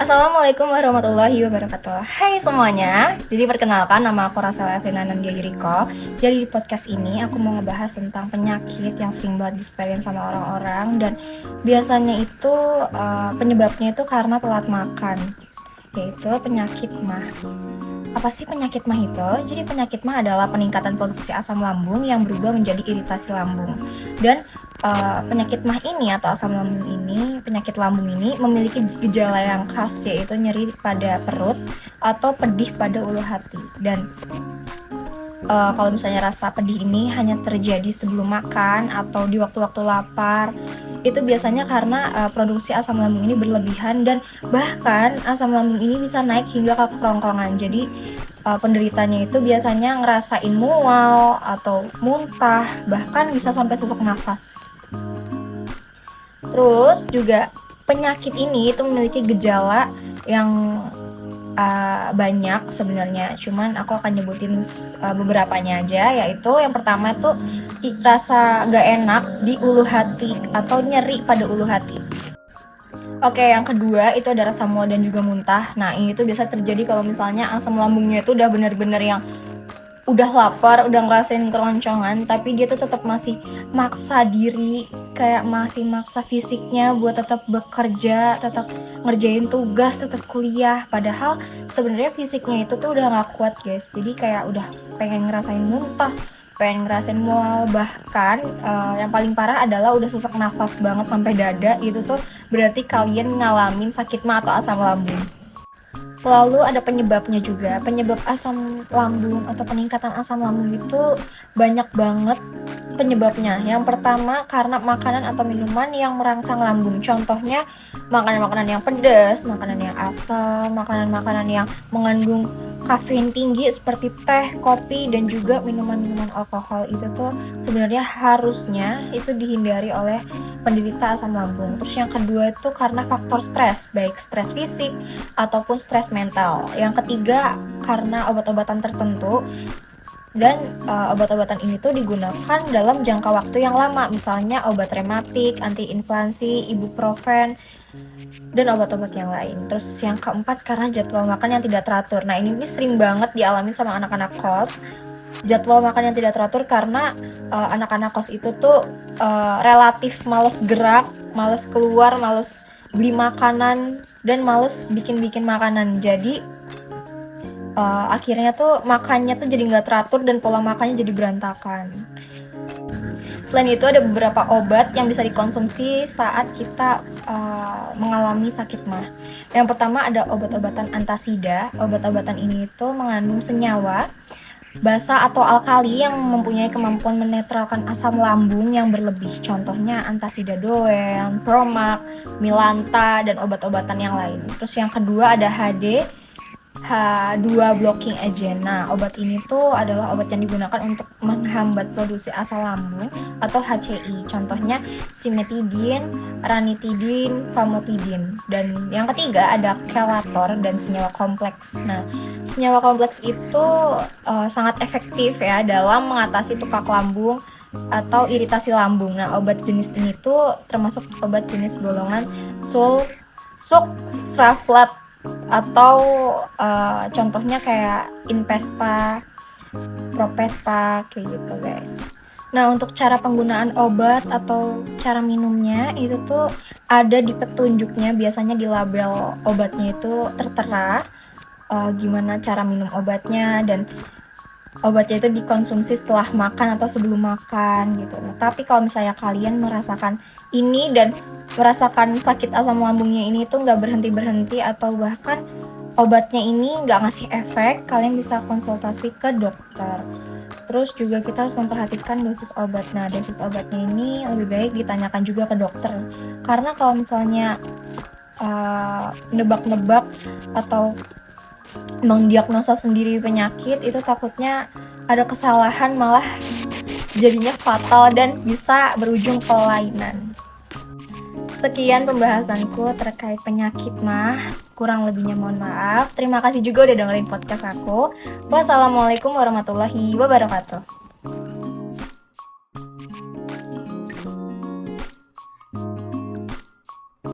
Assalamualaikum warahmatullahi wabarakatuh. Hai semuanya. Jadi perkenalkan, nama aku Rasela Evelina Nandia Yuriko. Jadi di podcast ini aku mau ngebahas tentang penyakit yang sering banget disepelein sama orang-orang. Dan biasanya itu penyebabnya itu karena telat makan, yaitu penyakit MAH. Apa sih penyakit MAH itu? Jadi penyakit MAH adalah peningkatan produksi asam lambung yang berubah menjadi iritasi lambung. Dan penyakit MAH ini atau asam lambung ini, penyakit lambung ini memiliki gejala yang khas, yaitu nyeri pada perut atau pedih pada ulu hati. Dan kalau misalnya rasa pedih ini hanya terjadi sebelum makan atau di waktu-waktu lapar, itu biasanya karena produksi asam lambung ini berlebihan, dan bahkan asam lambung ini bisa naik hingga ke kerongkongan. Jadi penderitanya itu biasanya ngerasain mual atau muntah, bahkan bisa sampai sesak nafas. Terus juga penyakit ini itu memiliki gejala yang banyak sebenarnya, cuman aku akan nyebutin beberapanya aja, yaitu yang pertama tuh rasa nggak enak di ulu hati atau nyeri pada ulu hati. Oke, yang kedua itu ada rasa mual dan juga muntah. Nah, ini tuh biasa terjadi kalau misalnya asam lambungnya itu udah bener-bener yang udah lapar, udah ngerasain keroncongan, tapi dia tuh tetap masih maksa diri, kayak masih maksa fisiknya buat tetap bekerja, tetap ngerjain tugas, tetap kuliah. Padahal sebenarnya fisiknya itu tuh udah nggak kuat, guys. Jadi kayak udah pengen ngerasain muntah, pengen ngerasain mual, bahkan yang paling parah adalah udah sesak nafas banget sampai dada. Itu tuh berarti kalian ngalamin sakit MAH atau asam lambung. Lalu ada penyebabnya juga. Penyebab asam lambung atau peningkatan asam lambung itu banyak banget penyebabnya. Yang pertama karena makanan atau minuman yang merangsang lambung. Contohnya makanan-makanan yang pedas, makanan yang asam, makanan-makanan yang mengandung kafein tinggi seperti teh, kopi, dan juga minuman-minuman alkohol. Itu tuh sebenarnya harusnya itu dihindari oleh penderita asam lambung. Terus yang kedua itu karena faktor stres, baik stres fisik ataupun stres mental. Yang ketiga karena obat-obatan tertentu, dan obat-obatan ini tuh digunakan dalam jangka waktu yang lama, misalnya obat rematik, antiinflamasi, ibuprofen, dan obat-obat yang lain. Terus yang keempat karena jadwal makan yang tidak teratur. Nah, ini sering banget dialami sama anak-anak kos. Jadwal makan yang tidak teratur karena anak-anak kos itu tuh relatif males gerak, males keluar, males beli makanan, dan males bikin-bikin makanan. Jadi akhirnya tuh makannya tuh jadi nggak teratur dan pola makannya jadi berantakan. Selain itu ada beberapa obat yang bisa dikonsumsi saat kita mengalami sakit MAH. Yang pertama ada obat-obatan antasida. Obat-obatan ini tuh mengandung senyawa basa atau alkali yang mempunyai kemampuan menetralkan asam lambung yang berlebih. Contohnya antasida doen, Promax, Milanta, dan obat-obatan yang lain. Terus yang kedua ada H2 blocking agent. Nah, obat ini tuh adalah obat yang digunakan untuk menghambat produksi asam lambung atau HCI. Contohnya cimetidine, ranitidine, famotidine. Dan yang ketiga ada chelator dan senyawa kompleks. Nah, senyawa kompleks itu sangat efektif ya dalam mengatasi tukak lambung atau iritasi lambung. Nah, obat jenis ini tuh termasuk obat jenis golongan sulfraflat, atau contohnya kayak Inpespa, Propespa, kayak gitu guys. Nah, untuk cara penggunaan obat atau cara minumnya itu tuh ada di petunjuknya, biasanya di label obatnya itu tertera gimana cara minum obatnya, dan obatnya itu dikonsumsi setelah makan atau sebelum makan gitu. Nah, tapi kalau misalnya kalian merasakan ini dan merasakan sakit asam lambungnya ini tuh nggak berhenti-berhenti, atau bahkan obatnya ini nggak ngasih efek, kalian bisa konsultasi ke dokter. Terus juga kita harus memperhatikan dosis obat. Nah, dosis obatnya ini lebih baik ditanyakan juga ke dokter, karena kalau misalnya nebak-nebak atau mendiagnosa sendiri penyakit, itu takutnya ada kesalahan malah jadinya fatal dan bisa berujung kelainan. Sekian pembahasanku terkait penyakit MAH. Kurang lebihnya mohon maaf. Terima kasih juga udah dengerin podcast aku. Wassalamualaikum warahmatullahi wabarakatuh.